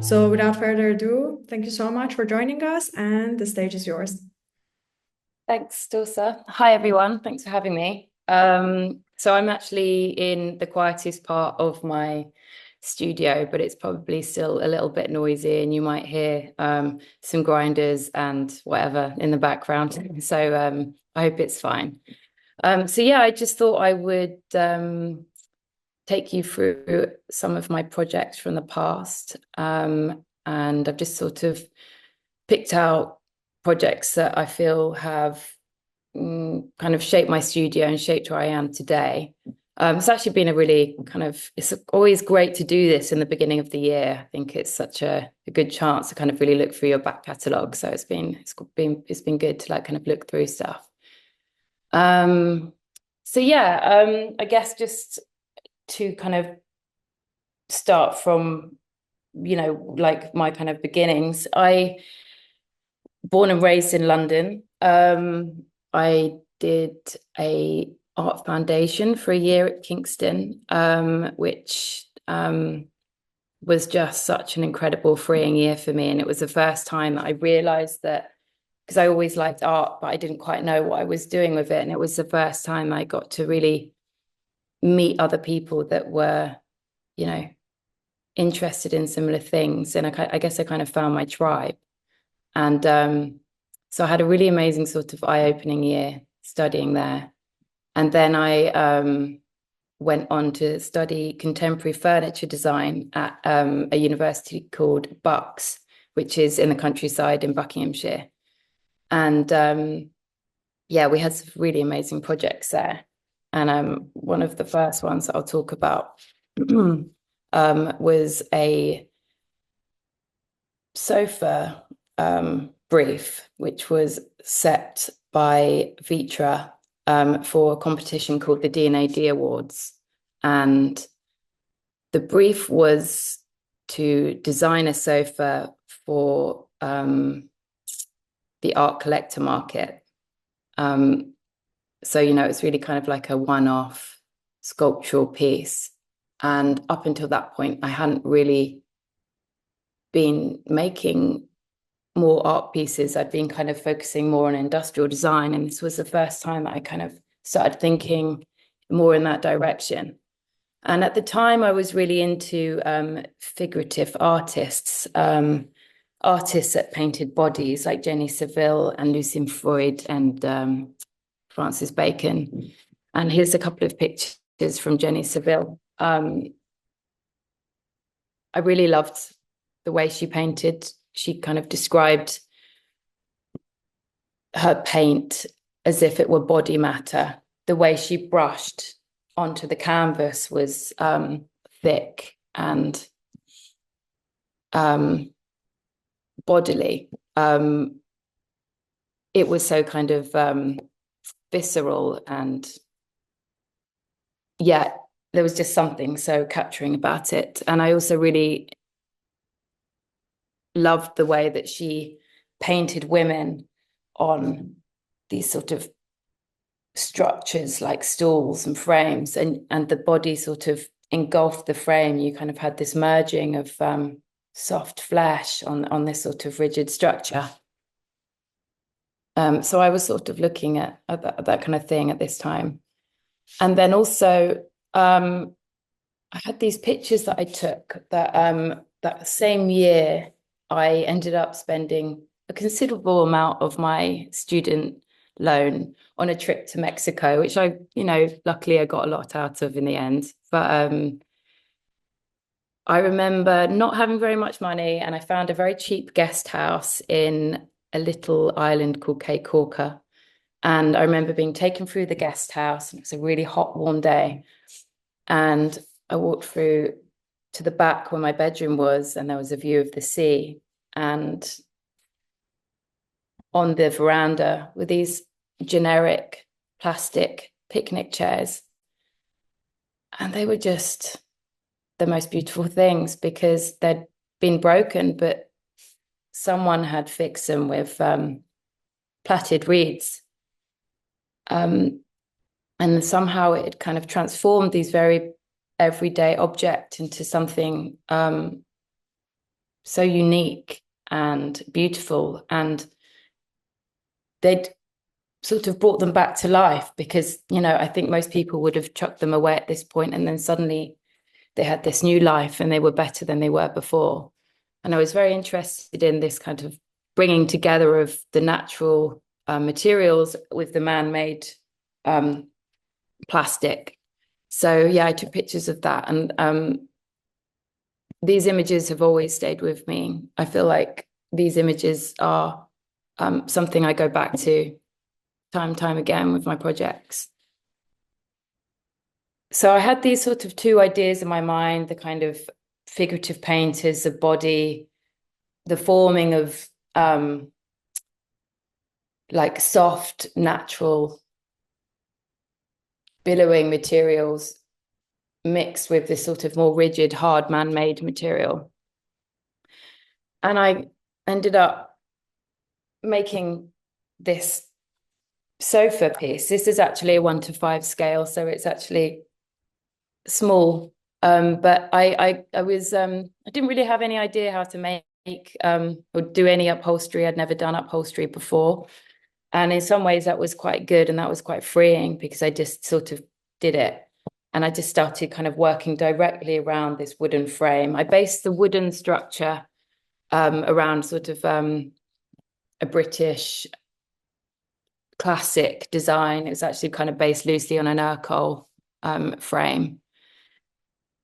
So without further ado, thank you so much for joining us, and the stage is yours. Thanks, Dulce. Hi, everyone. Thanks for having me. So I'm actually in the quietest part of my studio, but it's probably still a little bit noisy, and you might hear some grinders and whatever in the background. So I hope it's fine. So yeah, I just thought I would take you through some of my projects from the past. And I've just sort of picked out projects that I feel have kind of shaped my studio and shaped where I am today. It's actually been a really it's always great to do this in the beginning of the year. I think it's such a good chance to kind of really look through your back catalogue. So it's been good to like kind of look through stuff. Um, so yeah, I guess just to kind of start from, like my kind of beginnings. I born and raised in London. I did a art foundation for a year at Kingston, which was just such an incredible freeing year for me. And it was the first time that I realized that, because I always liked art, but I didn't quite know what I was doing with it. And it was the first time I got to really meet other people that were, you know, interested in similar things. And I guess I kind of found my tribe. And so I had a really amazing sort of eye-opening year studying there. And then I went on to study contemporary furniture design at a university called Bucks, which is in the countryside in Buckinghamshire. And yeah, we had some really amazing projects there. And one of the first ones that I'll talk about was a sofa brief, which was set by Vitra for a competition called the D&AD Awards. And the brief was to design a sofa for the art collector market. So, it's really kind of like a one-off sculptural piece. And up until that point, I hadn't really been making more art pieces. I'd been kind of focusing more on industrial design. And this was the first time that I kind of started thinking more in that direction. And at the time, I was really into figurative artists, artists that painted bodies like Jenny Saville and Lucien Freud and Francis Bacon. And here's a couple of pictures from Jenny Saville. I really loved the way she painted. She kind of described her paint as if it were body matter. The way she brushed onto the canvas was thick and bodily. It was so kind of visceral, and yeah, there was just something so capturing about it. And I also really loved the way that she painted women on these sort of structures like stools and frames, and the body sort of engulfed the frame. You kind of had this merging of soft flesh on this sort of rigid structure. So I was sort of looking at that kind of thing at this time. And then also I had these pictures that I took that same year. I ended up spending a considerable amount of my student loan on a trip to Mexico, which luckily I got a lot out of in the end. But I remember not having very much money, and I found a very cheap guest house in a little island called Cape Corca. And I remember being taken through the guest house, and it was a really hot, warm day. And I walked through to the back where my bedroom was, and there was a view of the sea. And on the veranda were these generic plastic picnic chairs. And they were just the most beautiful things because they'd been broken, but someone had fixed them with plaited reeds. And somehow it had kind of transformed these very everyday object into something so unique and beautiful, and they'd sort of brought them back to life because, I think most people would have chucked them away at this point, and then suddenly they had this new life and they were better than they were before. And I was very interested in this kind of bringing together of the natural materials with the man-made plastic. So yeah, I took pictures of that, and these images have always stayed with me. I feel like these images are something I go back to time and time again with my projects. So I had these sort of two ideas in my mind, the kind of figurative painters, the body, the forming of like soft, natural, billowing materials mixed with this sort of more rigid, hard, man-made material. And I ended up making this sofa piece. This is actually a 1:5 scale, so it's actually small. But I didn't really have any idea how to make or do any upholstery. I'd never done upholstery before. And in some ways that was quite good, and that was quite freeing because I just sort of did it. And I just started kind of working directly around this wooden frame. I based the wooden structure around sort of a British classic design. It was actually kind of based loosely on an Urkel frame.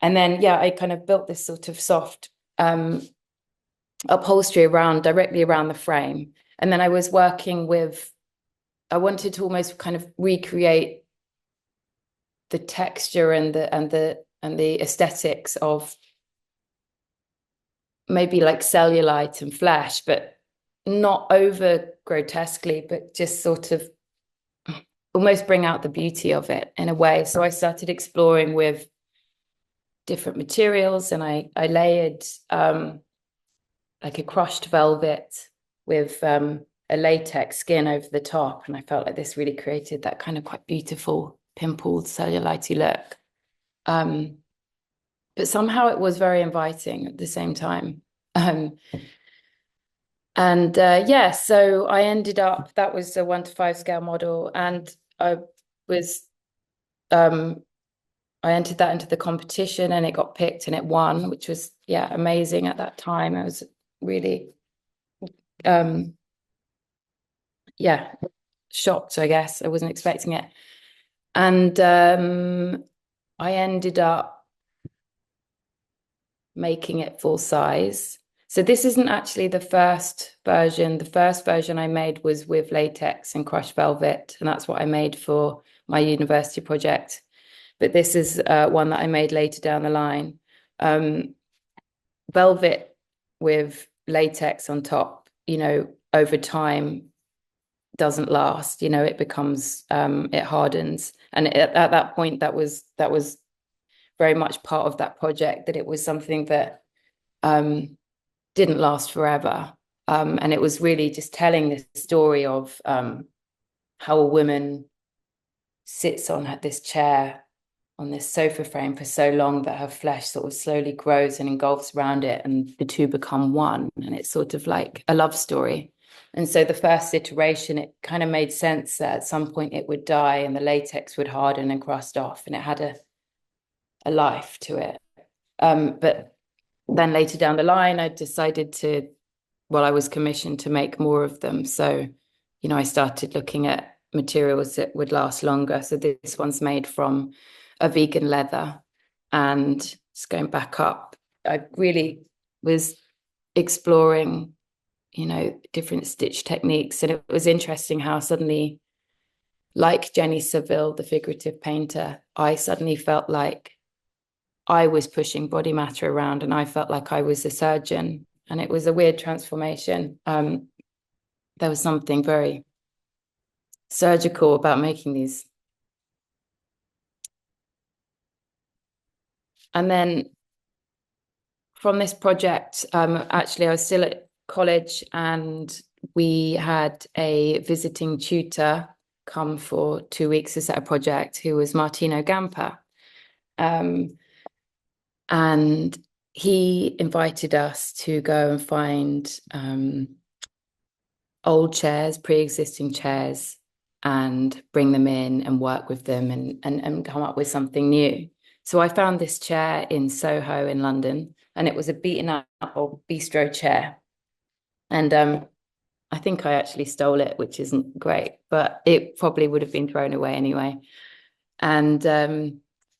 And then, yeah, I kind of built this sort of soft upholstery directly around the frame. And then I was working with, I wanted to almost kind of recreate the texture and the aesthetics of maybe like cellulite and flesh, but not over grotesquely, but just sort of almost bring out the beauty of it in a way. So I started exploring with different materials, and I layered like a crushed velvet with a latex skin over the top, and I felt like this really created that kind of quite beautiful pimpled cellulite look. But somehow it was very inviting at the same time. And yeah, so I ended up, that was a 1:5 scale model, and was I entered that into the competition, and it got picked and it won, which was, yeah, amazing at that time. I was really, yeah, shocked, I guess. I wasn't expecting it. And I ended up making it full size. So this isn't actually the first version. The first version I made was with latex and crushed velvet, and that's what I made for my university project. But this is one that I made later down the line. Velvet with latex on top, over time doesn't last. It becomes, it hardens. And at that point, that was very much part of that project, that it was something that didn't last forever. And it was really just telling this story of how a woman sits on this chair, on this sofa frame for so long that her flesh sort of slowly grows and engulfs around it, and the two become one. And it's sort of like a love story. And so the first iteration, it kind of made sense that at some point it would die and the latex would harden and crust off, and it had a life to it. But then later down the line, I decided I was commissioned to make more of them. So, I started looking at materials that would last longer. So this one's made from a vegan leather, and just going back up, I really was exploring, different stitch techniques. And it was interesting how suddenly, like Jenny Saville, the figurative painter, I suddenly felt like I was pushing body matter around, and I felt like I was a surgeon. And it was a weird transformation. There was something very surgical about making these. And then from this project, actually, I was still at college, and we had a visiting tutor come for 2 weeks to set a project, who was Martino Gamper. And he invited us to go and find old chairs, pre-existing chairs, and bring them in and work with them and come up with something new. So I found this chair in Soho in London, and it was a beaten up old bistro chair. And I think I actually stole it, which isn't great, but it probably would have been thrown away anyway. And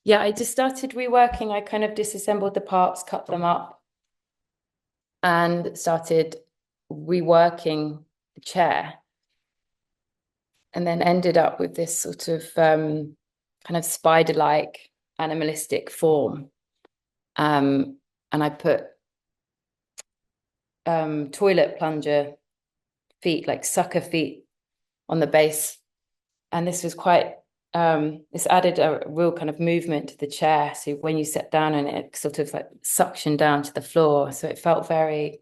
yeah, I just started reworking. I kind of disassembled the parts, cut them up, and started reworking the chair. And then ended up with this sort of kind of spider-like animalistic form. And I put toilet plunger feet, like sucker feet, on the base. And this was quite, this added a real kind of movement to the chair. So when you sat down in it, sort of like suction down to the floor. So it felt very,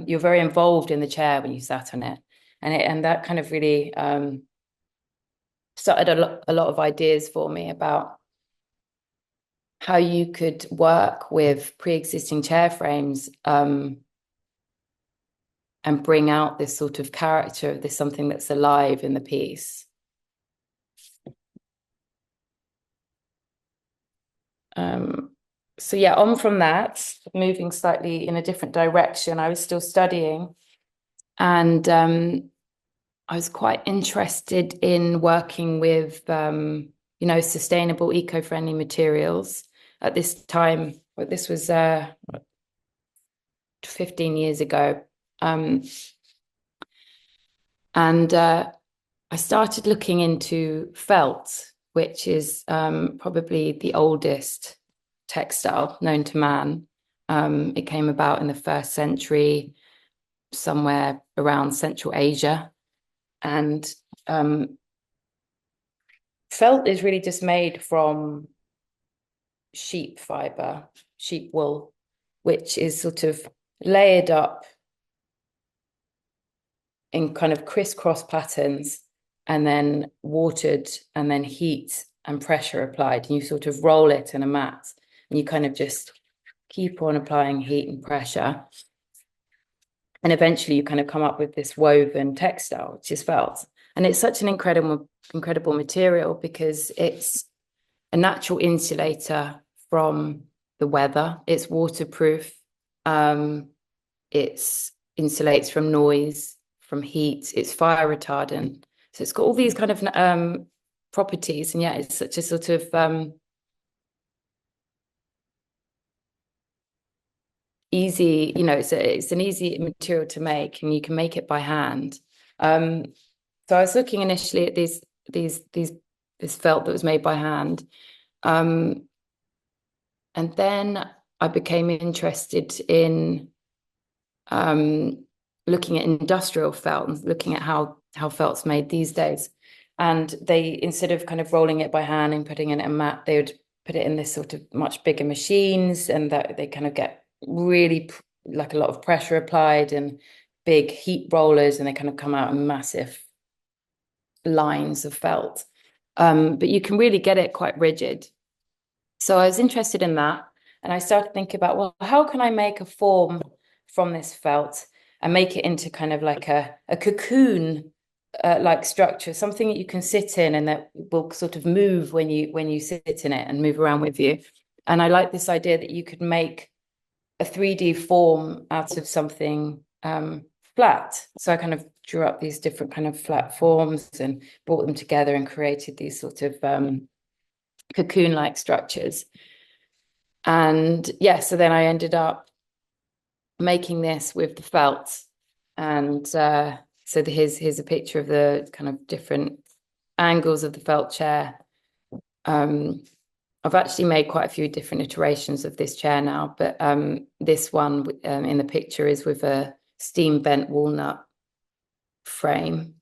you're very involved in the chair when you sat on it. And that kind of really started a lot of ideas for me about how you could work with pre-existing chair frames and bring out this sort of character of this something that's alive in the piece. So yeah, on from that, moving slightly in a different direction, I was still studying, and I was quite interested in working with sustainable, eco-friendly materials. At this time, this was 15 years ago. And I started looking into felt, which is probably the oldest textile known to man. It came about in the 1st century, somewhere around Central Asia. And felt is really just made from sheep fiber, sheep wool, which is sort of layered up in kind of crisscross patterns and then watered and then heat and pressure applied. And you sort of roll it in a mat and you kind of just keep on applying heat and pressure. And eventually you kind of come up with this woven textile, which is felt. And it's such an incredible material because it's a natural insulator from the weather. It's waterproof. It insulates from noise, from heat. It's fire retardant. So it's got all these kind of properties. And yet it's such a sort of easy, it's an easy material to make, and you can make it by hand. So I was looking initially at this felt that was made by hand. And then I became interested in looking at industrial felt and looking at how felt's made these days. And they, instead of kind of rolling it by hand and putting it in a mat, they would put it in this sort of much bigger machines, and that they kind of get really like a lot of pressure applied and big heat rollers, and they kind of come out in massive lines of felt. But you can really get it quite rigid. So I was interested in that, and I started thinking about, well, how can I make a form from this felt and make it into kind of like a cocoon like structure, something that you can sit in and that will sort of move when you sit in it and move around with you. And I like this idea that you could make a 3D form out of something flat. So I kind of drew up these different kind of flat forms and brought them together and created these sort of cocoon-like structures. And yeah, so then I ended up making this with the felt. And so here's a picture of the kind of different angles of the felt chair. I've actually made quite a few different iterations of this chair now, but this one in the picture is with a steam bent walnut frame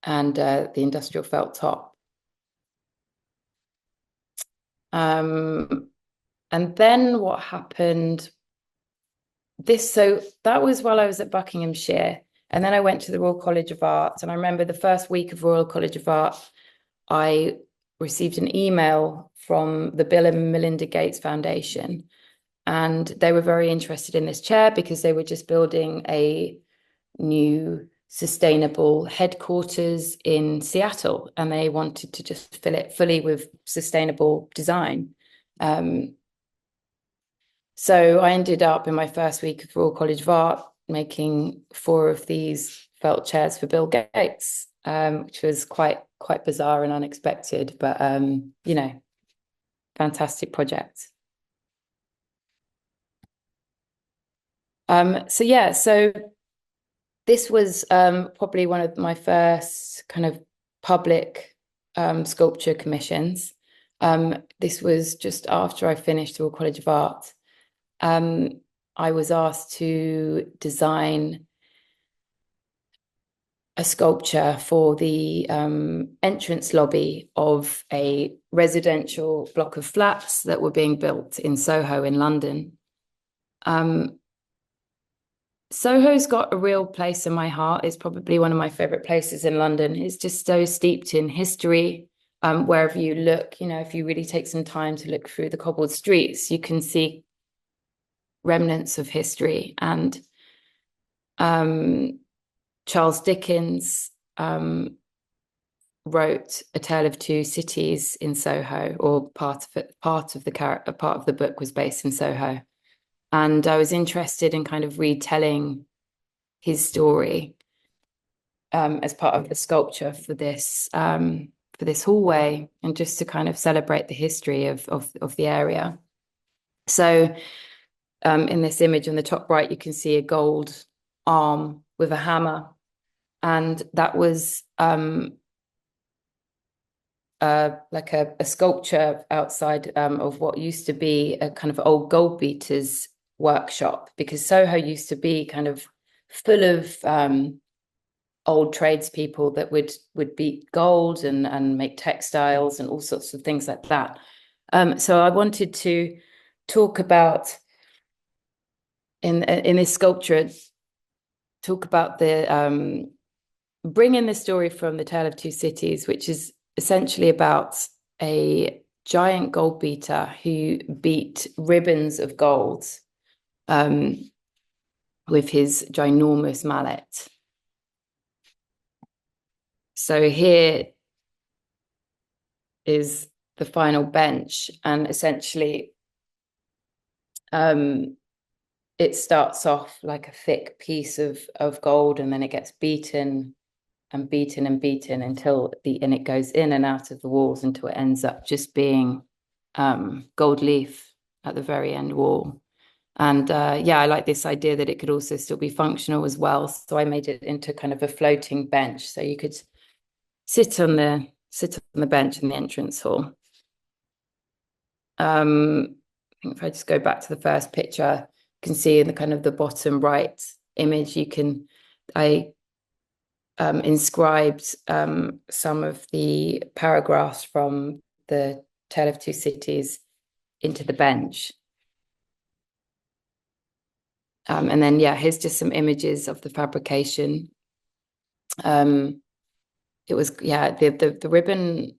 and the industrial felt top. And then what happened? So that was while I was at Buckinghamshire, and then I went to the Royal College of Art. And I remember the first week of Royal College of Art, I received an email from the Bill and Melinda Gates Foundation, And they were very interested in this chair because they were just building a new sustainable headquarters in Seattle, and they wanted to just fill it fully with sustainable design. So I ended up in my first week of Royal College of Art making 4 of these felt chairs for Bill Gates, which was quite bizarre and unexpected, but you know, fantastic project. So this was probably one of my first kind of public sculpture commissions. This was just after I finished the Royal College of Art. I was asked to design a sculpture for the entrance lobby of a residential block of flats that were being built in Soho in London. Soho's got a real place in my heart. It's probably one of my favorite places in London. It's just so steeped in history. Wherever you look, you know, if you really take some time to look through the cobbled streets, you can see remnants of history. And Charles Dickens wrote A Tale of Two Cities in Soho, or part of it, part of the book was based in Soho. And I was interested in kind of retelling his story as part of the sculpture for this hallway, and just to kind of celebrate the history of the area. So in this image on the top right, you can see a gold arm with a hammer, and that was like a sculpture outside of what used to be a kind of old gold beaters workshop, because Soho used to be kind of full of old tradespeople that would beat gold and make textiles and all sorts of things like that. So I wanted to talk about in this sculpture, talk about the bring in the story from The Tale of Two Cities, which is essentially about a giant gold beater who beat ribbons of gold with his ginormous mallet. So here is the final bench, and essentially it starts off like a thick piece of gold, and then it gets beaten and beaten and beaten until and it goes in and out of the walls until it ends up just being gold leaf at the very end wall. And yeah, I like this idea that it could also still be functional as well. So I made it into kind of a floating bench, so you could sit on the bench in the entrance hall. If I just go back to the first picture, you can see in the kind of the bottom right image, I inscribed some of the paragraphs from The Tale of Two Cities into the bench. And then, yeah, here's just some images of the fabrication. It was, yeah, the ribbon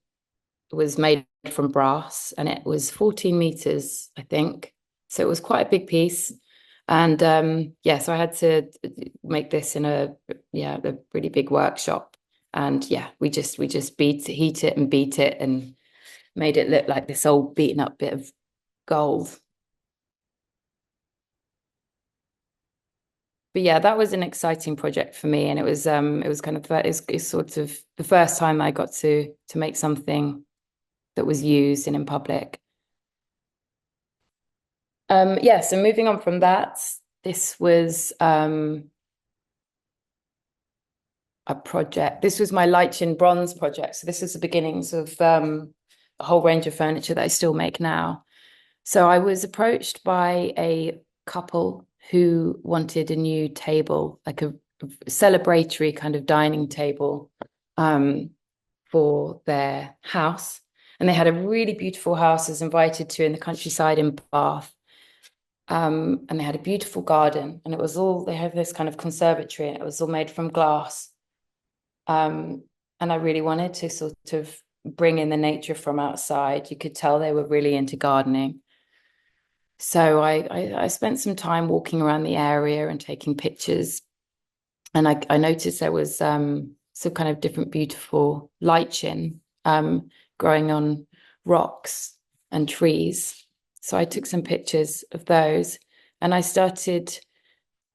was made from brass, and it was 14 meters, I think. So it was quite a big piece. And yeah, so I had to make this in a really big workshop. And yeah, we just heat it and beat it and made it look like this old beaten up bit of gold. But yeah, that was an exciting project for me, and it was kind of it's sort of the first time I got to make something that was used and in public. Yeah, so moving on from that, this was a project. This was my lichen bronze project. So this is the beginnings of a whole range of furniture that I still make now. So I was approached by a couple who wanted a new table, like a celebratory kind of dining table for their house. And they had a really beautiful house I was invited to in the countryside in Bath. And they had a beautiful garden, and they have this kind of conservatory, and it was all made from glass. And I really wanted to sort of bring in the nature from outside. You could tell they were really into gardening. So I spent some time walking around the area and taking pictures. And I noticed there was some kind of different beautiful lichen growing on rocks and trees. So I took some pictures of those and I started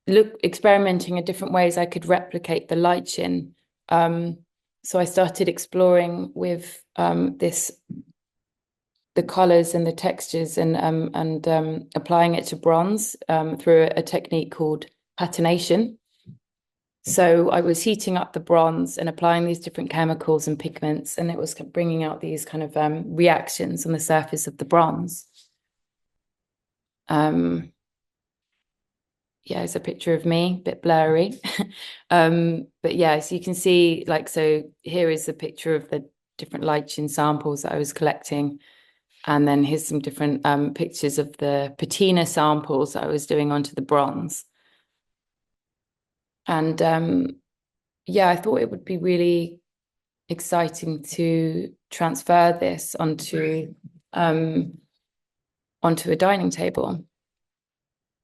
experimenting in different ways I could replicate the lichen. So I started exploring with the colors and the textures and applying it to bronze through a technique called patination. So I was heating up the bronze and applying these different chemicals and pigments, and it was bringing out these kind of reactions on the surface of the bronze. Yeah, it's a picture of me, a bit blurry. But yeah, so you can see, like, so here is a picture of the different lichen samples that I was collecting. And then here's some different pictures of the patina samples that I was doing onto the bronze. And yeah, I thought it would be really exciting to transfer this onto a dining table.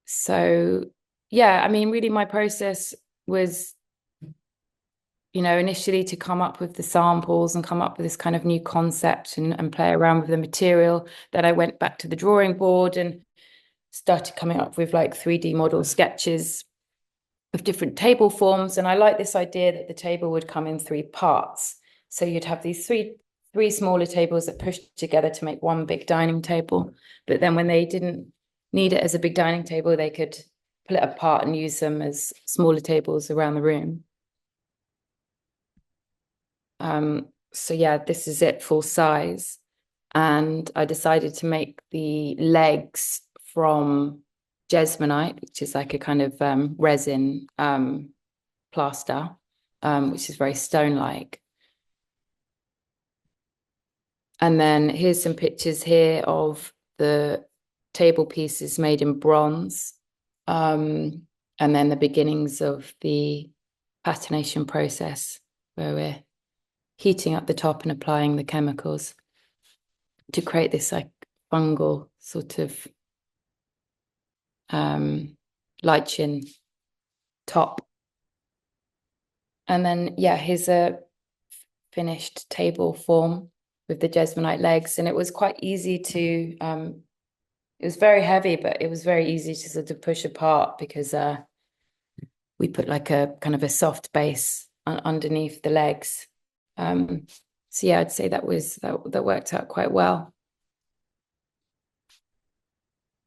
So yeah, I mean, really my process was, initially to come up with the samples and come up with this kind of new concept and play around with the material. Then I went back to the drawing board and started coming up with like 3D model sketches of different table forms. And I like this idea that the table would come in 3 parts. So you'd have these three smaller tables that push together to make one big dining table. But then when they didn't need it as a big dining table, they could pull it apart and use them as smaller tables around the room. So yeah, this is it full size. And I decided to make the legs from jesmonite, which is like a kind of resin plaster, which is very stone-like. And then here's some pictures here of the table pieces made in bronze. And then the beginnings of the patination process, where we're heating up the top and applying the chemicals to create this like fungal sort of lichen top. And then, yeah, here's a finished table form with the jesmonite legs. And it was quite easy to, it was very heavy, but it was very easy to sort of push apart because we put like a kind of a soft base underneath the legs. So yeah, I'd say that worked out quite well.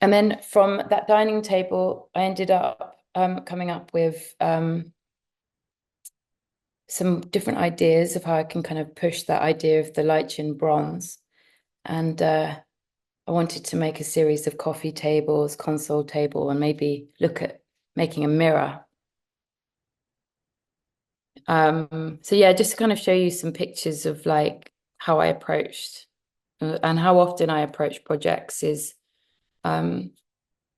And then from that dining table, I ended up coming up with some different ideas of how I can kind of push that idea of the lichen bronze. And I wanted to make a series of coffee tables, console table, and maybe look at making a mirror. So yeah, just to kind of show you some pictures of like how I approached and how often I approach projects is I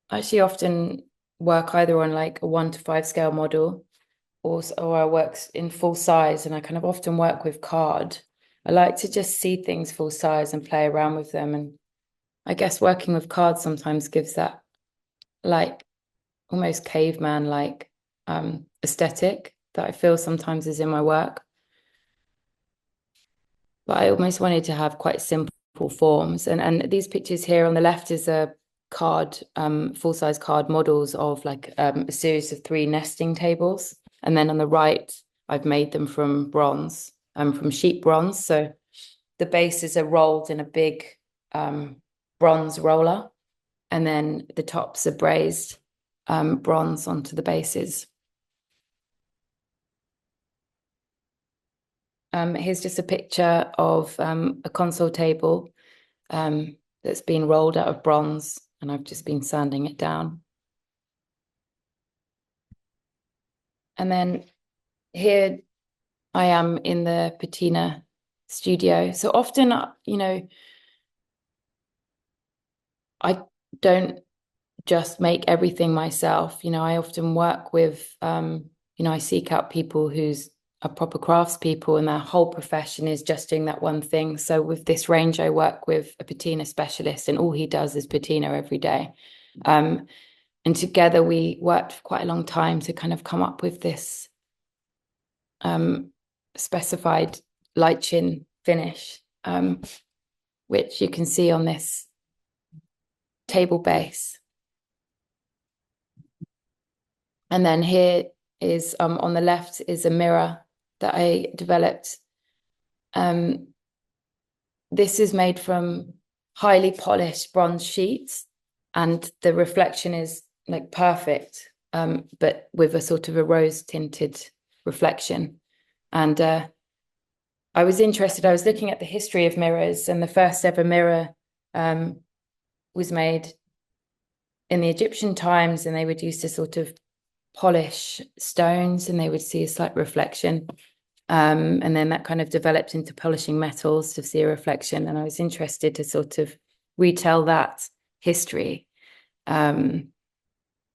actually often work either on like a 1 to 5 scale model or I work in full size, and I kind of often work with card. I like to just see things full size and play around with them. And I guess working with cards sometimes gives that like almost caveman like aesthetic that I feel sometimes is in my work. But I almost wanted to have quite simple forms. And these pictures here on the left is a card, full-size card models of like a series of 3 nesting tables. And then on the right, I've made them from bronze, from sheet bronze. So the bases are rolled in a big bronze roller. And then the tops are brazed bronze onto the bases. Here's just a picture of a console table that's been rolled out of bronze, and I've just been sanding it down. And then here I am in the patina studio. So often, I don't just make everything myself. I often work with, I seek out people who's are proper craftspeople and their whole profession is just doing that one thing. So with this range, I work with a patina specialist and all he does is patina every day. And together we worked for quite a long time to kind of come up with this specified light chin finish, which you can see on this table base. And then here is on the left is a mirror that I developed. This is made from highly polished bronze sheets, and the reflection is like perfect, but with a sort of a rose tinted reflection. And I was interested, I was looking at the history of mirrors, and the first ever mirror was made in the Egyptian times, and they would use to sort of polish stones and they would see a slight reflection. And then that kind of developed into polishing metals to see a reflection. And I was interested to sort of retell that history, and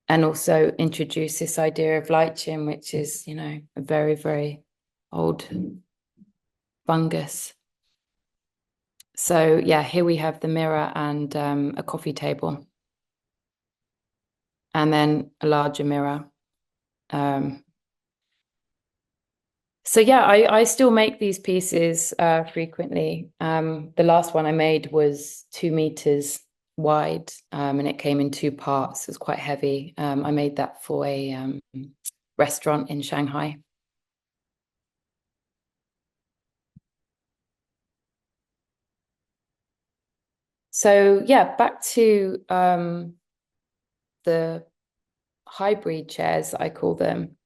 also introduce this idea of lichen, which is, a very, very old fungus. So yeah, here we have the mirror and a coffee table, and then a larger mirror. So yeah, I still make these pieces frequently. The last one I made was 2 meters wide, and it came in 2 parts. It was quite heavy. I made that for a restaurant in Shanghai. So yeah, back to the hybrid chairs, I call them,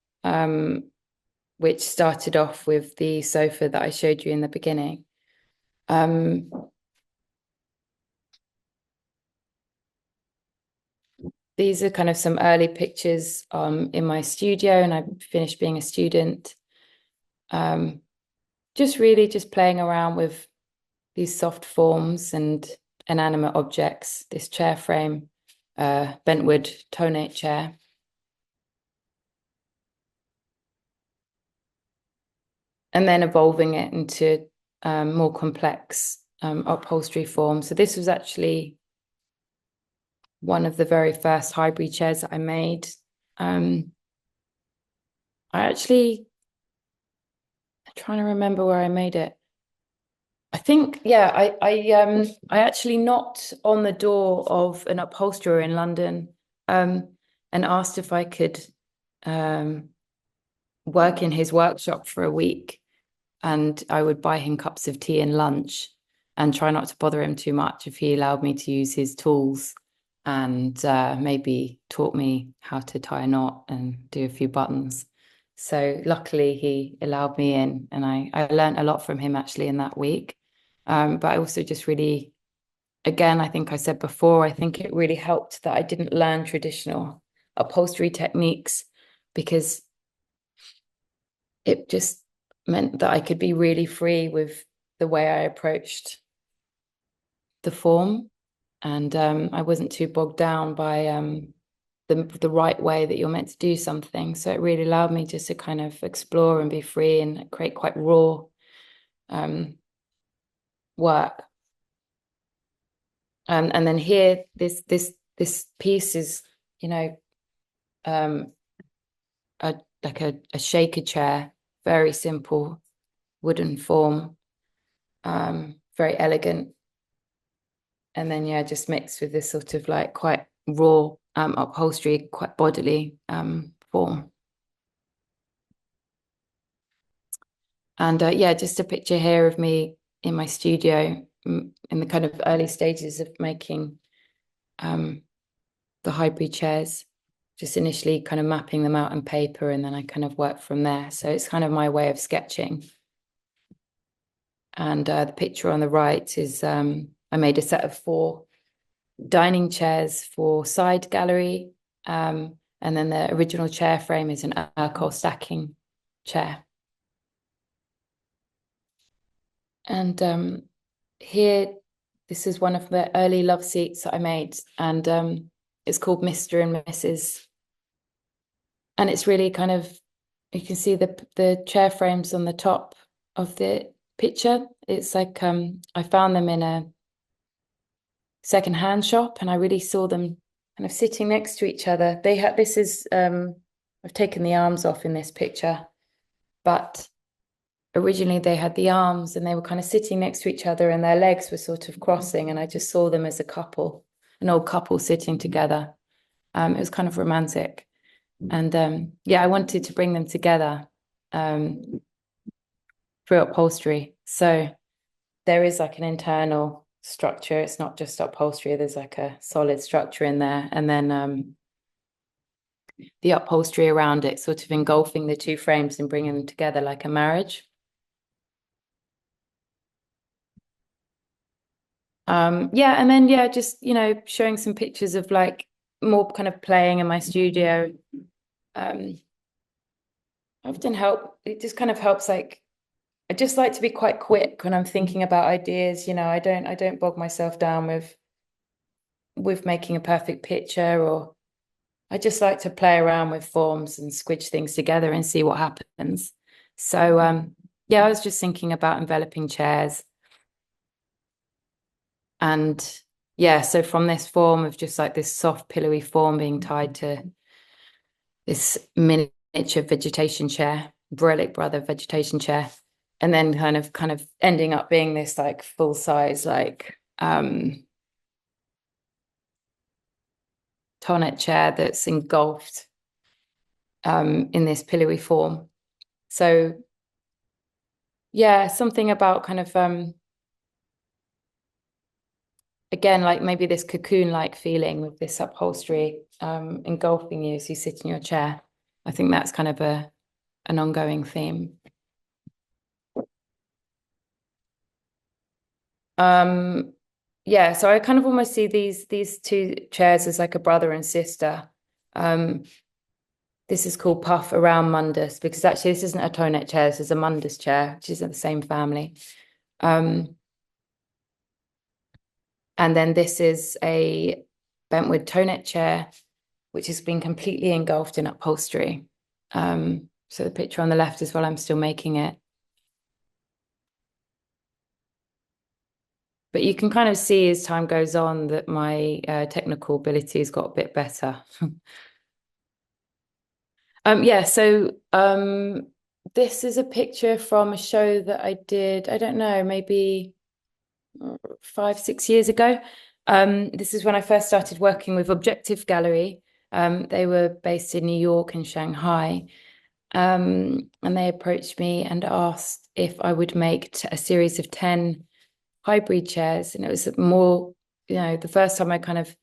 which started off with the sofa that I showed you in the beginning. These are kind of some early pictures in my studio, and I finished being a student. Just playing around with these soft forms and inanimate objects. This chair frame, bentwood tonate chair. And then evolving it into more complex upholstery forms. So this was actually one of the very first hybrid chairs that I made. I'm trying to remember where I made it. I think, yeah, I actually knocked on the door of an upholsterer in London, and asked if I could work in his workshop for a week, and I would buy him cups of tea and lunch and try not to bother him too much if he allowed me to use his tools, and maybe taught me how to tie a knot and do a few buttons. So luckily he allowed me in, and I learned a lot from him actually in that week. But I also just really, again, I think I said before, I think it really helped that I didn't learn traditional upholstery techniques, because it just meant that I could be really free with the way I approached the form. And I wasn't too bogged down by the right way that you're meant to do something. So it really allowed me just to kind of explore and be free and create quite raw work. And then here, this piece is, a shaker chair, very simple wooden form, very elegant. And then, yeah, just mixed with this sort of like quite raw upholstery, quite bodily form. And yeah, just a picture here of me in my studio in the kind of early stages of making the hybrid chairs, just initially kind of mapping them out on paper, and then I kind of work from there. So it's kind of my way of sketching. And the picture on the right is I made a set of 4 dining chairs for side gallery. And then the original chair frame is an Urkel stacking chair. And here, this is one of the early love seats that I made, and it's called Mr. and Mrs. And it's really kind of, you can see the chair frames on the top of the picture. It's like I found them in a secondhand shop, and I really saw them kind of sitting next to each other. They had this is I've taken the arms off in this picture, but originally they had the arms and they were kind of sitting next to each other and their legs were sort of crossing, and I just saw them as a couple, an old couple sitting together. It was kind of romantic. And yeah, I wanted to bring them together through upholstery. So there is like an internal structure. It's not just upholstery. There's like a solid structure in there. And then the upholstery around it, sort of engulfing the two frames and bringing them together like a marriage. Yeah, and then yeah, just showing some pictures of like more kind of playing in my studio. Often it just kind of helps, like I just like to be quite quick when I'm thinking about ideas. I don't bog myself down with making a perfect picture, or I just like to play around with forms and squidge things together and see what happens. So yeah, I was just thinking about enveloping chairs. And yeah, so from this form of just like this soft pillowy form being tied to this miniature vegetation chair, Brelic Brother vegetation chair, and then kind of ending up being this like full size like tonnet chair that's engulfed in this pillowy form. So yeah, something about kind of again, like maybe this cocoon-like feeling with this upholstery engulfing you as you sit in your chair. I think that's kind of an ongoing theme. Yeah, so I kind of almost see these two chairs as like a brother and sister. This is called Puff around Mundus, because actually this isn't a tonnet chair, this is a Mundus chair, which is in the same family. And then this is a bentwood tonnet chair, which has been completely engulfed in upholstery. So the picture on the left is while I'm still making it. But you can kind of see as time goes on that my technical abilities got a bit better. Yeah, so this is a picture from a show that I did, I don't know, maybe 5-6 years ago. This is when I first started working with Objective Gallery. They were based in New York and Shanghai. And they approached me and asked if I would make a series of 10 hybrid chairs. And it was more, the first time I kind of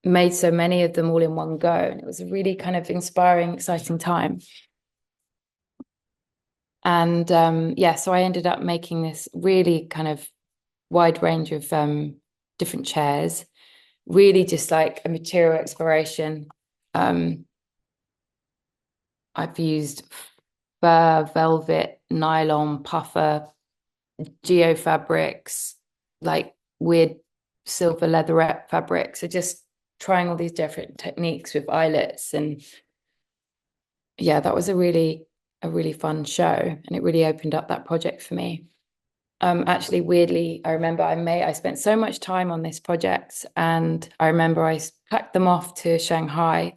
made so many of them all in one go. And it was a really kind of inspiring, exciting time. And yeah, so I ended up making this really kind of wide range of different chairs, really just like a material exploration. I've used fur, velvet, nylon, puffer, geo fabrics, like weird silver leatherette fabrics. So just trying all these different techniques with eyelets. And yeah, that was a really fun show, and it really opened up that project for me. Actually, weirdly, I remember I spent so much time on this project, and I remember I packed them off to Shanghai,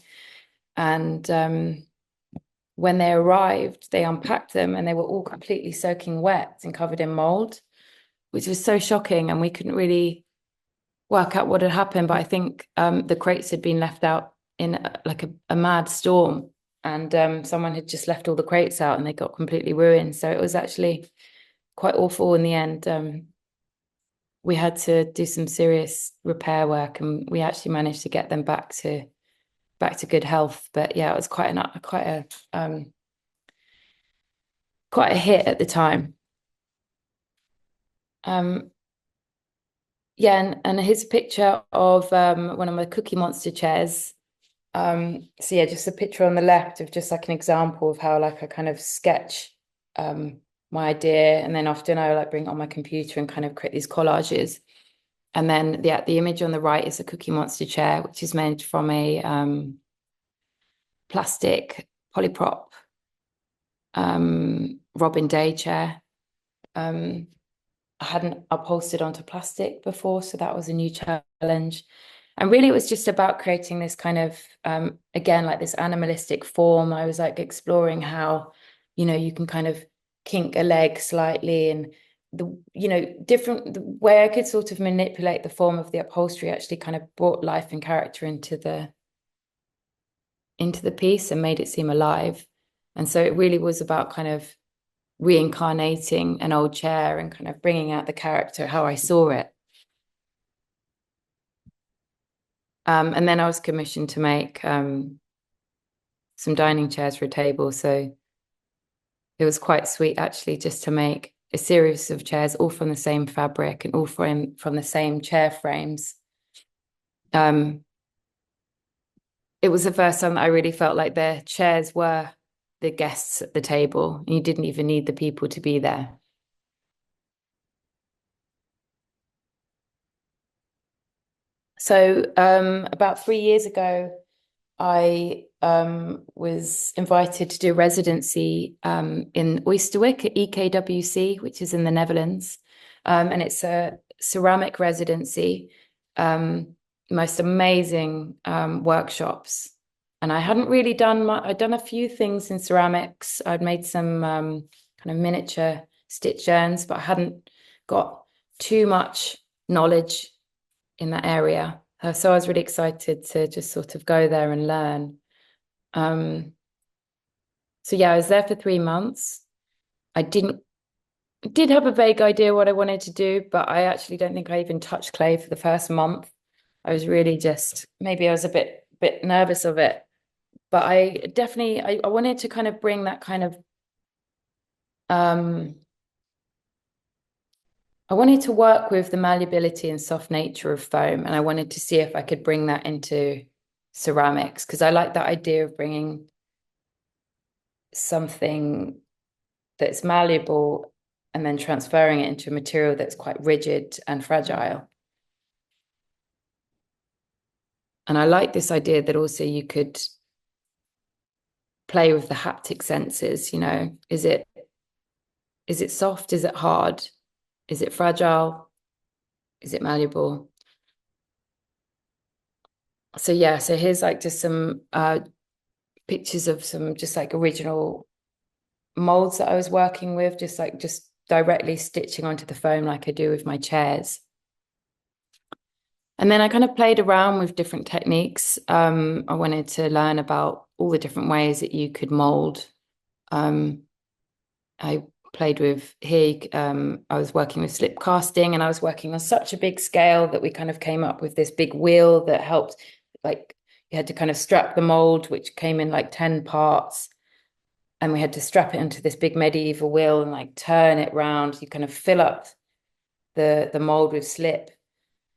and when they arrived, they unpacked them and they were all completely soaking wet and covered in mold, which was so shocking, and we couldn't really work out what had happened. But I think the crates had been left out in like a mad storm, and someone had just left all the crates out and they got completely ruined. So it was actually quite awful in the end. We had to do some serious repair work, and we actually managed to get them back to good health. But yeah, it was quite a hit at the time. Yeah, and here's a picture of one of my Cookie Monster chairs. So yeah, just a picture on the left of just like an example of how like I kind of sketch my idea, and then often I like bring it on my computer and kind of create these collages. And then the image on the right is a Cookie Monster chair, which is made from a plastic polyprop Robin Day chair. I hadn't upholstered onto plastic before, so that was a new challenge. And really, it was just about creating this kind of, again, like this animalistic form. I was like exploring how, you can kind of kink a leg slightly, and the way I could sort of manipulate the form of the upholstery actually kind of brought life and character into the piece and made it seem alive. And so it really was about kind of reincarnating an old chair and kind of bringing out the character, how I saw it. And then I was commissioned to make some dining chairs for a table. So it was quite sweet, actually, just to make a series of chairs, all from the same fabric and all from the same chair frames. It was the first time that I really felt like the chairs were the guests at the table. And you didn't even need the people to be there. So about 3 years ago, I was invited to do a residency in Oysterwick at EKWC, which is in the Netherlands. And it's a ceramic residency, most amazing workshops. And I hadn't really done much. I'd done a few things in ceramics. I'd made some kind of miniature stitch urns, but I hadn't got too much knowledge in that area. So I was really excited to just sort of go there and learn. So yeah, I was there for 3 months. I did have a vague idea what I wanted to do, but I actually don't think I even touched clay for the first month. I was really just, maybe I was a bit nervous of it, but I wanted to kind of bring that kind of I wanted to work with the malleability and soft nature of foam, and I wanted to see if I could bring that into ceramics, because I like that idea of bringing something that's malleable and then transferring it into a material that's quite rigid and fragile. And I like this idea that also you could play with the haptic senses, is it soft? Is it hard? Is it fragile? Is it malleable? So yeah, so here's like just some pictures of some just like original molds that I was working with, just directly stitching onto the foam like I do with my chairs. And then I kind of played around with different techniques. I wanted to learn about all the different ways that you could mold. I played with here, I was working with slip casting, and I was working on such a big scale that we kind of came up with this big wheel that helped, like you had to kind of strap the mold, which came in like 10 parts. And we had to strap it into this big medieval wheel and like turn it round. You kind of fill up the mold with slip,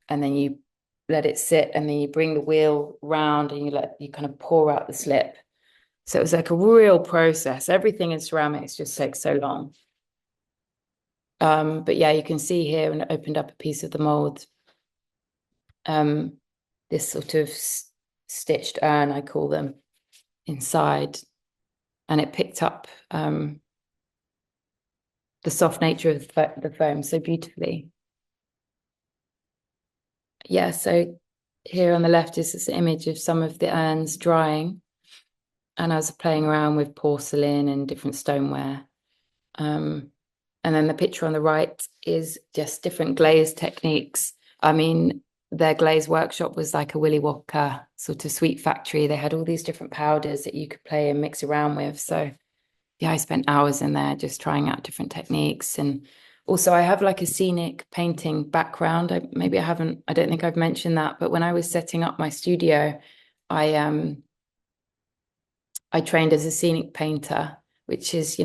and then you let it sit, and then you bring the wheel round and you kind of pour out the slip. So it was like a real process. Everything in ceramics just takes so long. But yeah, you can see here when it opened up a piece of the mold, this sort of stitched urn, I call them, inside, and it picked up the soft nature of the foam so beautifully. Yeah, so here on the left is this image of some of the urns drying, and I was playing around with porcelain and different stoneware. And then the picture on the right is just different glaze techniques. I mean, their glaze workshop was like a Willy Wonka sort of sweet factory. They had all these different powders that you could play and mix around with. So yeah, I spent hours in there just trying out different techniques. And also I have like a scenic painting background. I don't think I've mentioned that, but when I was setting up my studio, I trained as a scenic painter, which is,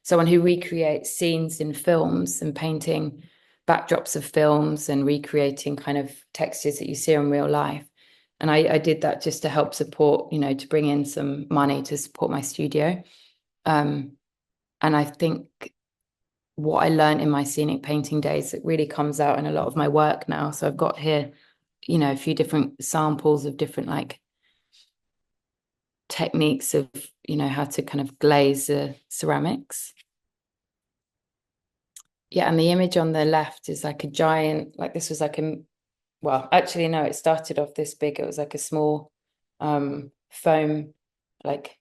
someone who recreates scenes in films and painting backdrops of films and recreating kind of textures that you see in real life. And I did that just to help support, to bring in some money to support my studio. And I think what I learned in my scenic painting days, it really comes out in a lot of my work now. So I've got here, a few different samples of different like techniques of, how to kind of glaze ceramics. Yeah, and the image on the left is like a giant, like this was like well, actually, no, it started off this big. It was like a small foam like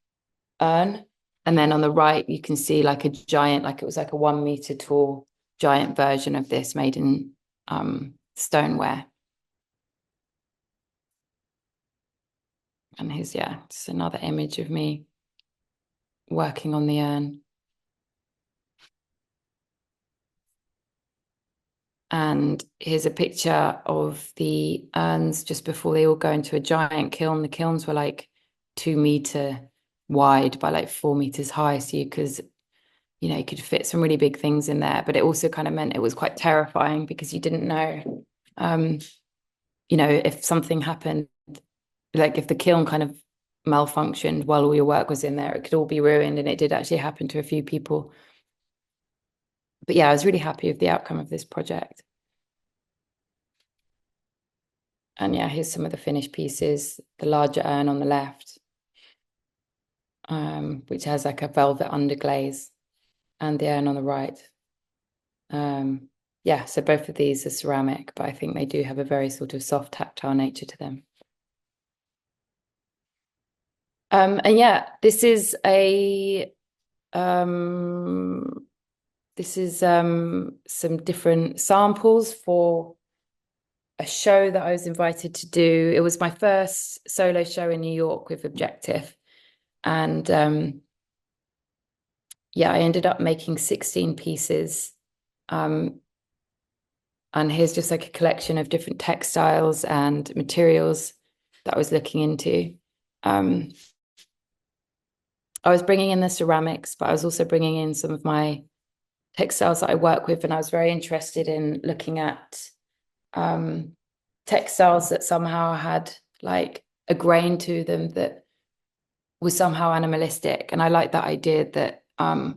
urn. And then on the right, you can see like a giant, like it was like a 1 meter tall giant version of this made in stoneware. And here's, yeah, it's another image of me working on the urn. And here's a picture of the urns just before they all go into a giant kiln. The kilns were like 2 meter wide by like 4 meters high. So you could fit some really big things in there. But it also kind of meant it was quite terrifying because you didn't know, um, if something happened, like if the kiln kind of malfunctioned while all your work was in there, it could all be ruined. And it did actually happen to a few people. But yeah, I was really happy with the outcome of this project. And yeah, here's some of the finished pieces. The larger urn on the left, which has like a velvet underglaze, and the urn on the right. Yeah, so both of these are ceramic, but I think they do have a very sort of soft tactile nature to them. And yeah, um, this is some different samples for a show that I was invited to do. It was my first solo show in New York with Objective. And yeah, I ended up making 16 pieces. And here's just like a collection of different textiles and materials that I was looking into. I was bringing in the ceramics, but I was also bringing in some of my textiles that I work with. And I was very interested in looking at textiles that somehow had like a grain to them that was somehow animalistic. And I like that idea that, a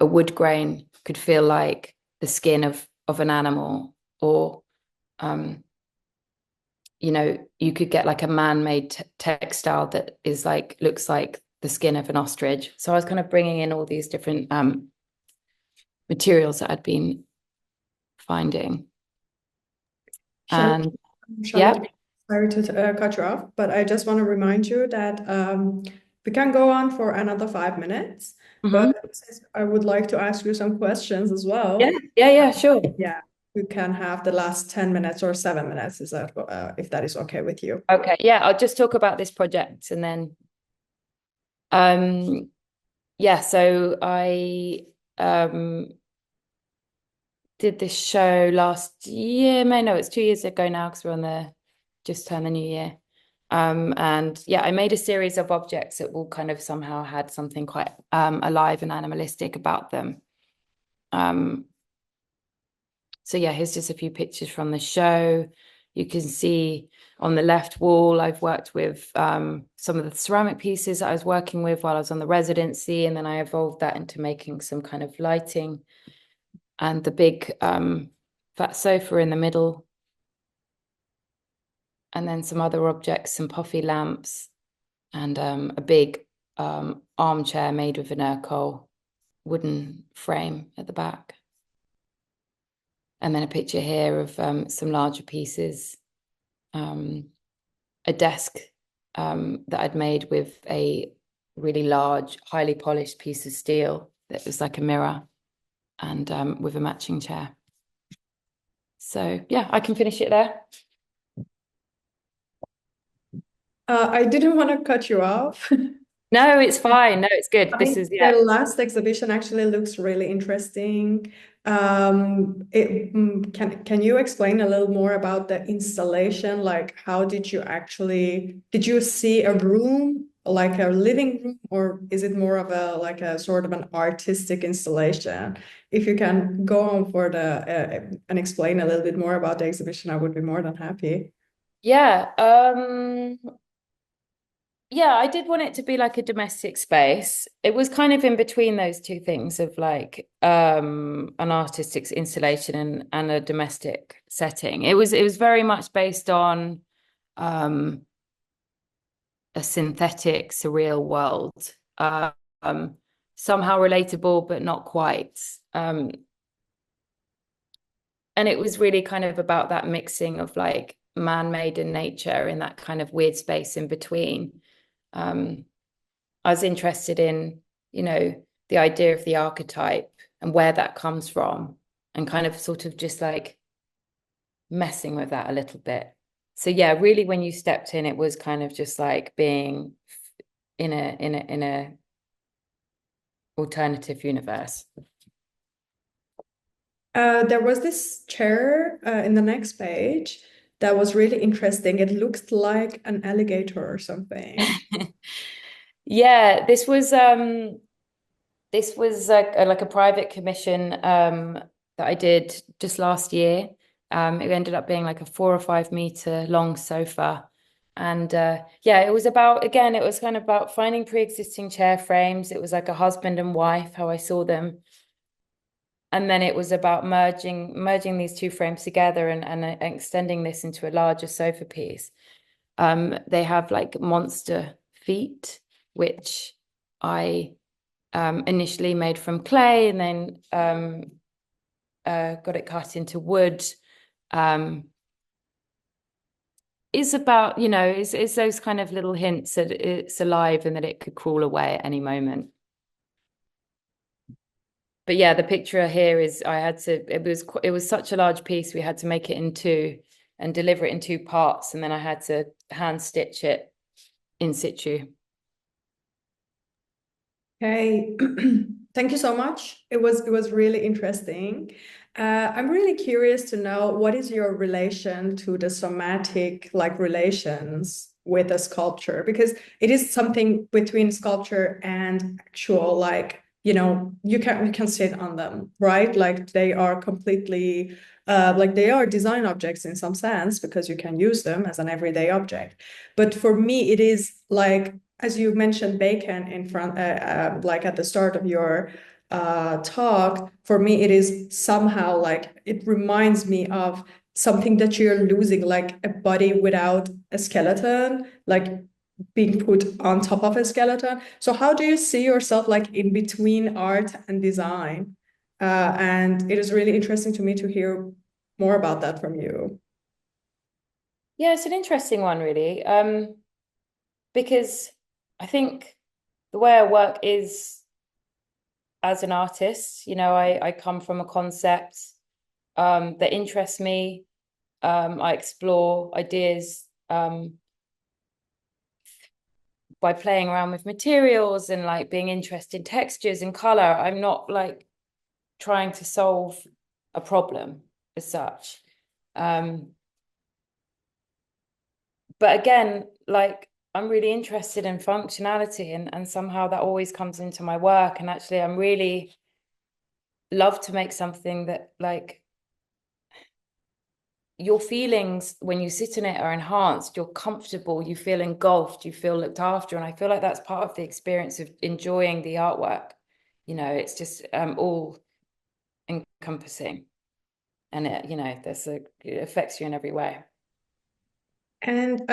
wood grain could feel like the skin of an animal, or, you could get like a man-made textile that is like, looks like the skin of an ostrich. So I was kind of bringing in all these different materials that I'd been finding. Charlotte, And yeah. Charlotte, sorry to cut you off, but I just want to remind you that we can go on for another 5 minutes, but Mhm. since I would like to ask you some questions as Yeah, well. yeah, yeah, sure. Yeah, we can have the last 10 minutes or 7 minutes, is that if that is okay with you? Okay, yeah, I'll just talk about this project and then um yeah, so I um did this show last year. No, it's 2 years ago now because we're on the just turned the new year. And yeah, I made a series of objects that all kind of somehow had something quite alive and animalistic about them. Um, so yeah, here's just a few pictures from the show. You can see on the left wall, I've worked with some of the ceramic pieces that I was working with while I was on the residency, and then I evolved that into making some kind of lighting. And the big fat sofa in the middle, and then some other objects, some puffy lamps, and a big armchair made with an Urkel wooden frame at the back. And then a picture here of some larger pieces, a desk that I'd made with a really large, highly polished piece of steel that was like a mirror, and with a matching chair. So yeah, I can finish it there. I didn't want to cut you off. No, it's fine. No, it's good. I This think is, yeah. the last exhibition actually looks really interesting. Can you explain a little more about the installation? Like, how did you see a room, like a living room, or is it more of a like a sort of an artistic installation? If you can go on for the and explain a little bit more about the exhibition, I would be more than happy. Yeah. Yeah, I did want it to be like a domestic space. It was kind of in between those two things of like an artistic installation and a domestic setting. It was very much based on um a synthetic, surreal world. Somehow relatable, but not quite. and it was really kind of about that mixing of like man-made and nature in that kind of weird space in between. I was interested in, the idea of the archetype and where that comes from, and kind of sort of just like messing with that a little bit. So yeah, really when you stepped in, it was kind of just like being in a alternative universe. There was this chair in the next page that was really interesting. It looked like an alligator or something. Yeah, this was like a private commission that I did just last year. It ended up being like a 4 or 5 meter long sofa. And yeah, it was about, again, it was kind of about finding pre-existing chair frames. It was like a husband and wife, how I saw them. And then it was about merging these two frames together and extending this into a larger sofa piece. They have like monster feet, which I initially made from clay, and then got it cut into wood. Is about, is those kind of little hints that it's alive and that it could crawl away at any moment. But yeah, the picture here is it was such a large piece, we had to make it in two and deliver it in two parts, and then I had to hand stitch it in situ. Okay, thank you so much. It was really interesting. I'm really curious to know what is your relation to the somatic like relations with a sculpture, because it is something between sculpture and actual like you can sit on them, right? Like they are completely like they are design objects in some sense because you can use them as an everyday object. But for me, it is like as you mentioned bacon in front, like at the start of your talk, for me, it is somehow like it reminds me of something that you're losing, like a body without a skeleton, like being put on top of a skeleton. So, how do you see yourself like in between art and design? And it is really interesting to me to hear more about that from you. Yeah, it's an interesting one, really, because I think the way I work is as an artist. I come from a concept that interests me. I explore ideas by playing around with materials and like being interested in textures and color. I'm not like trying to solve a problem as such. But again, like I'm really interested in functionality, and somehow that always comes into my work. And actually, I'm really love to make something that like your feelings when you sit in it are enhanced, you're comfortable, you feel engulfed, you feel looked after. And I feel like that's part of the experience of enjoying the artwork. It's just all encompassing, and it affects you in every way. And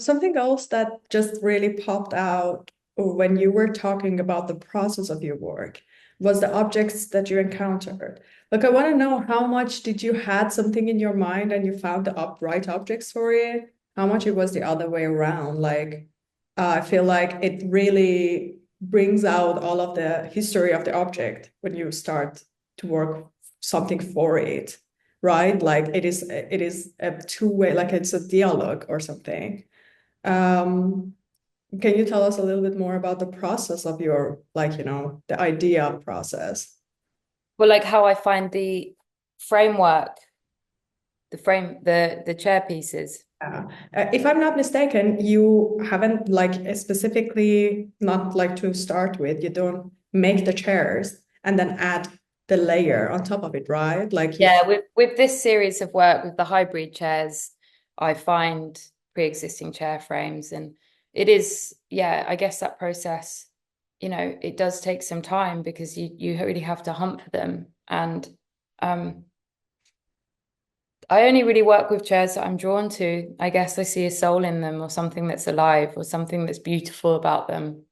something else that just really popped out when you were talking about the process of your work was the objects that you encountered. Like, I want to know how much did you had something in your mind and you found the right objects for it? How much it was the other way around? Like, I feel like it really brings out all of the history of the object when you start to work something for it, right? Like it is a two-way, like it's a dialogue or something. Um, can you tell us a little bit more about the process of your, like, the idea process? Well, like how I find the framework, the chair pieces. If I'm not mistaken, you haven't like specifically not like to start with, you don't make the chairs and then add the layer on top of it, right? Like you Yeah, with this series of work with the hybrid chairs, I find pre-existing chair frames, and it is, yeah, I guess that process, it does take some time because you really have to hunt for them. And I only really work with chairs that I'm drawn to. I guess I see a soul in them, or something that's alive, or something that's beautiful about them.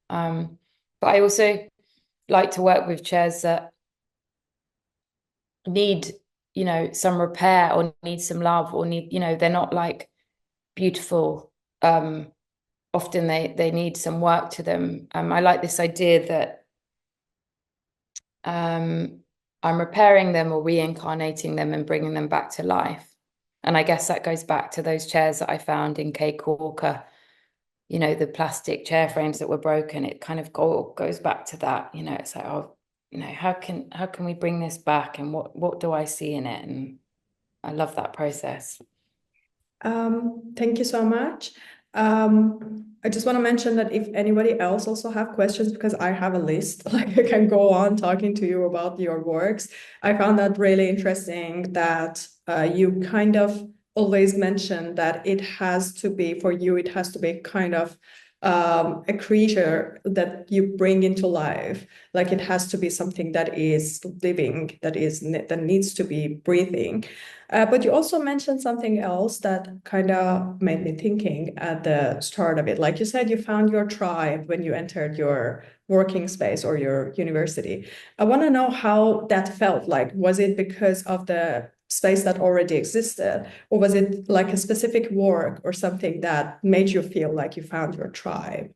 Um, but I also like to work with chairs that need, you know, some repair or need some love or need, you know, they're not like beautiful. Often they need some work to them. I like this idea that I'm repairing them or reincarnating them and bringing them back to life. And I guess that goes back to those chairs that I found in Cape Walker, you know, the plastic chair frames that were broken. It kind of goes back to that, you know, it's like, oh, you know, how can we bring this back and what do I see in it? And I love that process. Thank you so much. I just want to mention that if anybody else also have questions, because I have a list, like I can go on talking to you about your works. I found that really interesting that you kind of always mention that it has to be, for you, it has to be kind of a creature that you bring into life. Like it has to be something that is living, that needs to be breathing. But you also mentioned something else that kind of made me thinking at the start of it. Like you said, you found your tribe when you entered your working space or your university. I want to know how that felt like. Was it because of the space that already existed, or was it like a specific work or something that made you feel like you found your tribe?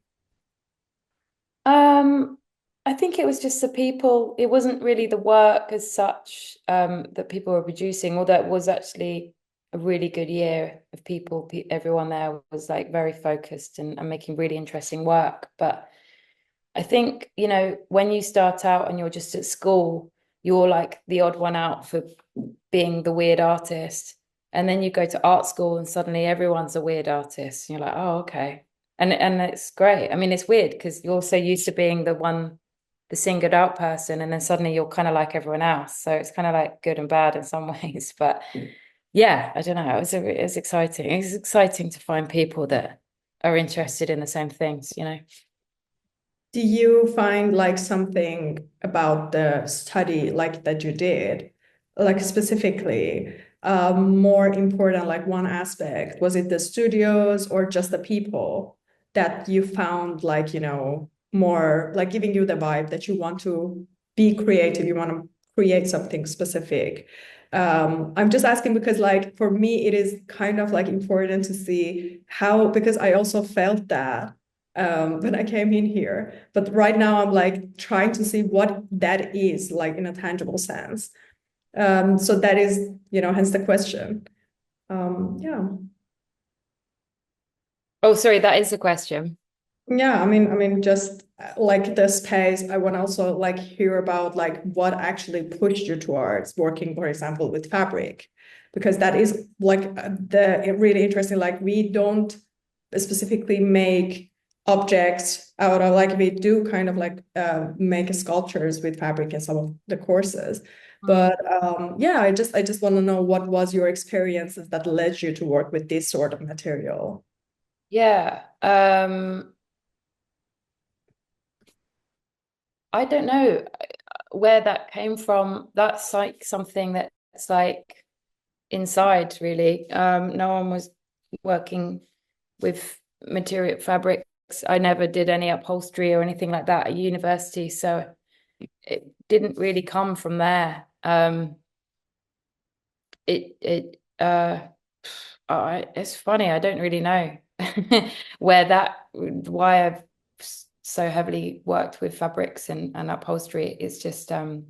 Um, I think it was just the people. It wasn't really the work as such, that people were producing, although it was actually a really good year of people. Everyone there was like very focused and making really interesting work. But I think, you know, when you start out and you're just at school, you're like the odd one out for being the weird artist. And then you go to art school and suddenly everyone's a weird artist. And you're like, oh, okay. And it's great. I mean, it's weird because you're so used to being the one, the singled out person, and then suddenly you're kind of like everyone else. So it's kind of like good and bad in some ways. But yeah, I don't know. It was exciting. It's exciting to find people that are interested in the same things, you know. Do you find like something about the study like that you did, like specifically, more important, like one aspect? Was it the studios or just the people that you found like, more like giving you the vibe that you want to be creative, you want to create something specific? I'm just asking because like for me, it is kind of like important to see how, because I also felt that when I came in here. But right now, I'm like trying to see what that is like in a tangible sense. So that is, hence the question. Yeah. Oh, sorry, that is a question. Yeah, I mean, just like the space, I want to also like hear about like what actually pushed you towards working, for example, with fabric, because that is like the really interesting. Like we don't specifically make objects out of like we do kind of like make sculptures with fabric in some of the courses. Mm. But yeah, I just want to know what was your experiences that led you to work with this sort of material. Yeah. I don't know where that came from. That's like something that's like inside, really. No one was working with material fabrics. I never did any upholstery or anything like that at university, so it didn't really come from there. It's funny, I don't really know why I've so heavily worked with fabrics and upholstery. It's just I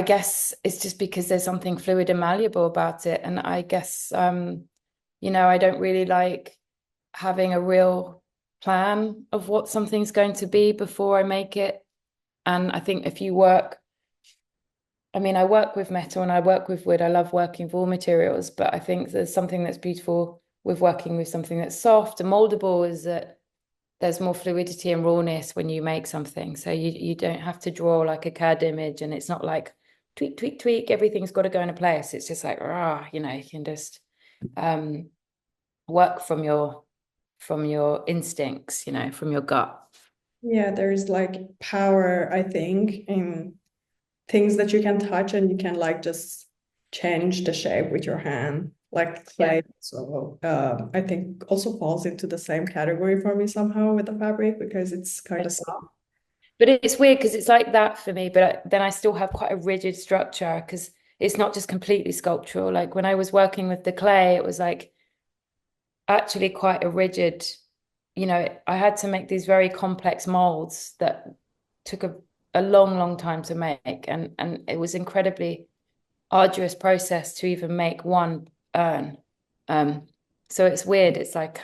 guess it's just because there's something fluid and malleable about it. And I guess you know, I don't really like having a real plan of what something's going to be before I make it. And I think if you work, I mean, I work with metal and I work with wood. I love working with all materials, but I think there's something that's beautiful with working with something that's soft and moldable is that there's more fluidity and rawness when you make something. So you don't have to draw like a CAD image and it's not like tweak, tweak, tweak, everything's got to go into place. It's just like, you know, you can just um work from your instincts, you know, from your gut. Yeah, there's like power, I think, in things that you can touch and you can like just change the shape with your hand, like Yeah. clay. So I think also falls into the same category for me somehow with the fabric because it's kind of soft. But it's weird because it's like that for me, but then I still have quite a rigid structure because it's not just completely sculptural. Like when I was working with the clay, it was like actually quite a rigid, I had to make these very complex molds that took a long, long time to make. And it was incredibly arduous process to even make one urn. Um, so it's weird. It's like,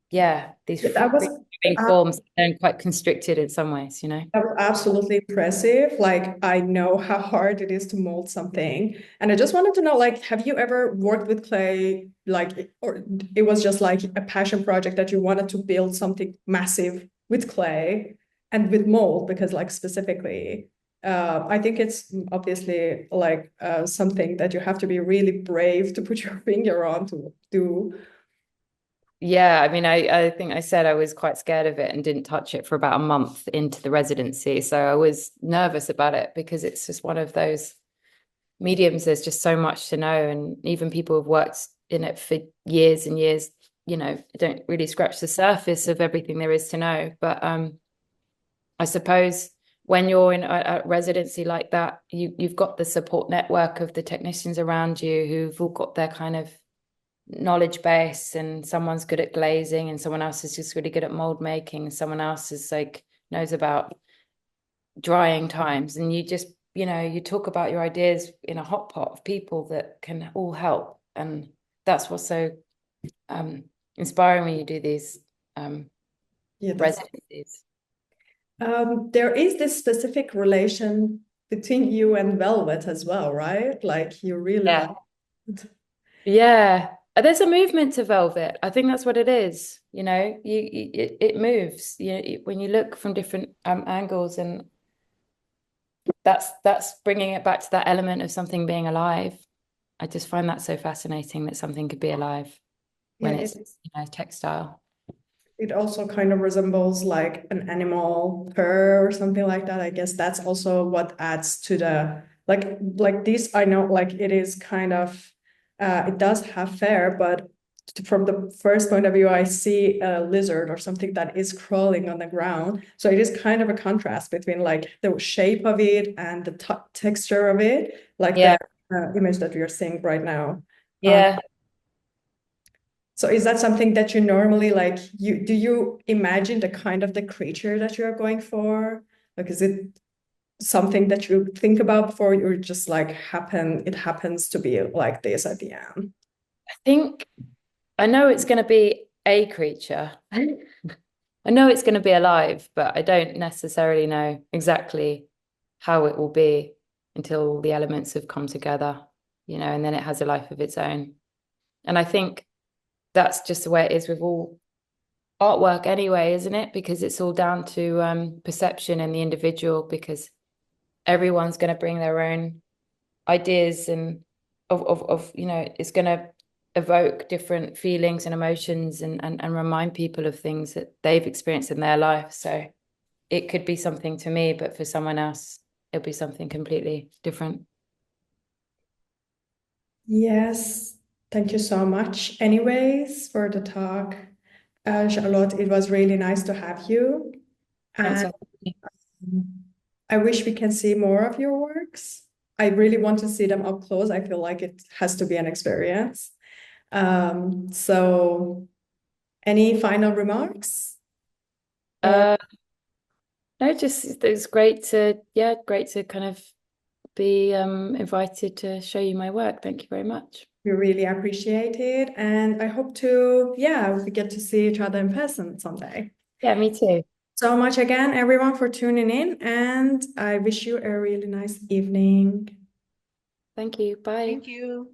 yeah, these That was free forms and quite constricted in some ways, you know? That was absolutely impressive. Like, I know how hard it is to mold something. And I just wanted to know, like, have you ever worked with clay, like, or it was just like a passion project that you wanted to build something massive with clay and with mold? Because, like, specifically, I think it's obviously like something that you have to be really brave to put your finger on to do. Yeah, I mean, I think I said I was quite scared of it and didn't touch it for about a month into the residency. So I was nervous about it because it's just one of those mediums. There's just so much to know. And even people who've worked in it for years and years, don't really scratch the surface of everything there is to know. But I suppose when you're in a residency like that, you've got the support network of the technicians around you who've all got their kind of knowledge base, and someone's good at glazing and someone else is just really good at mold making and someone else is like knows about drying times, and you just you talk about your ideas in a hot pot of people that can all help, and that's what's so inspiring when you do these Yeah, that's residencies. there is this specific relation between you and Velvet as well, right? Like you really Yeah, like it. yeah. There's a movement to velvet. I think that's what it is. It moves. When you look from different angles, and that's bringing it back to that element of something being alive. I just find that so fascinating that something could be alive Yeah, when it's textile. it also kind of resembles like an animal fur or something like that. I guess that's also what adds to the like this. I know like it is kind of it does have fur, but from the first point of view, I see a lizard or something that is crawling on the ground. So it is kind of a contrast between like the shape of it and the texture of it, like Yeah, the image that we are seeing right now. yeah. So is that something that you normally like you do you imagine the kind of the creature that you are going for? Like is it something that you think about before you just like it happens to be like this at the end? I think I know it's going to be a creature. I know it's going to be alive, but I don't necessarily know exactly how it will be until all the elements have come together, and then it has a life of its own. And I think that's just the way it is with all artwork anyway, isn't it? Because it's all down to perception and the individual, because everyone's going to bring their own ideas and of it's going to evoke different feelings and emotions, and remind people of things that they've experienced in their life. So it could be something to me, but for someone else, it'll be something completely different. Yes, thank you so much anyways for the talk. Charlotte, it was really nice to have you. Thanks And for having me. I wish we can see more of your works. I really want to see them up close. I feel like it has to be an experience. So any final remarks? Or Uh, no, just it's great to kind of be invited to show you my work. Thank you very much. we really appreciate it. And I hope to, yeah, we get to see each other in person someday. Yeah, me too. So much again, everyone, for tuning in. And I wish you a really nice evening. Thank you. Bye. Thank you.